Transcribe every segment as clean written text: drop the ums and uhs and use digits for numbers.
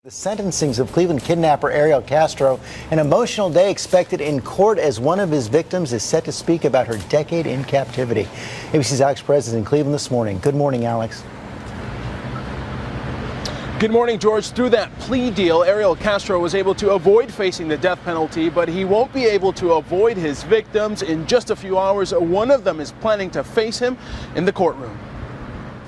The sentencings of Cleveland kidnapper Ariel Castro, an emotional day expected in court as one of his victims is set to speak about her decade in captivity. ABC's Alex Perez is in Cleveland this morning. Good morning, Alex. Good morning, George. Through that plea deal, Ariel Castro was able to avoid facing the death penalty, but he won't be able to avoid his victims. In just a few hours, one of them is planning to face him in the courtroom.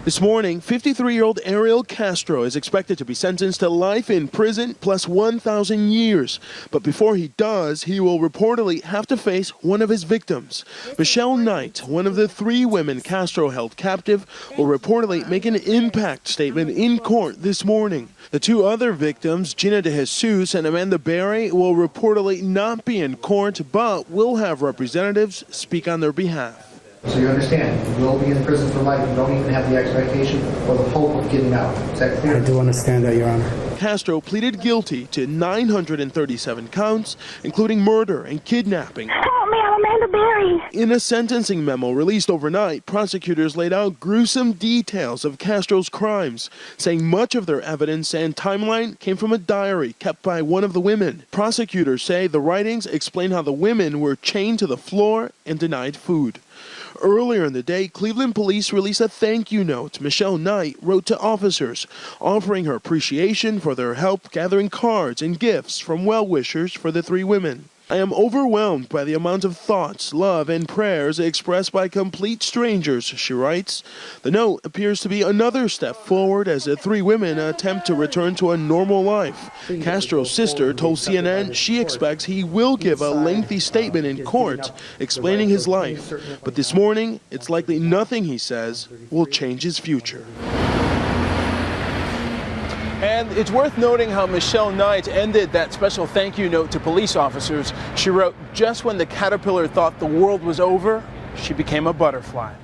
This morning, 53-year-old Ariel Castro is expected to be sentenced to life in prison plus 1,000 years. But before he does, he will reportedly have to face one of his victims. Knigh, one of the 3 women Castro held captive, will reportedly make an impact statement in court this morning. The 2 other victims, Gina De Jesus and Amanda Berry, will reportedly not be in court, but will have representatives speak on their behalf. So you understand, you will be in prison for life. You don't even have the expectation or the hope of getting out. Is that clear? I do understand that, Your Honor. Castro pleaded guilty to 937 counts, including murder and kidnapping. Help me, I'm Amanda Berry. In a sentencing memo released overnight, prosecutors laid out gruesome details of Castro's crimes, saying much of their evidence and timeline came from a diary kept by one of the women. Prosecutors say the writings explain how the women were chained to the floor and denied food. Earlier in the day, Cleveland police released a thank you note Knigh wrote to officers, offering her appreciation for their help gathering cards and gifts from well-wishers for the 3 women. I am overwhelmed by the amount of thoughts, love, and prayers expressed by complete strangers, she writes. The note appears to be another step forward as the 3 women attempt to return to a normal life. Castro's sister told CNN she expects he will give a lengthy statement in court explaining his life. But this morning, it's likely nothing he says will change his future. And it's worth noting how Knigh ended that special thank you note to police officers. She wrote, "Just when the caterpillar thought the world was over, she became a butterfly."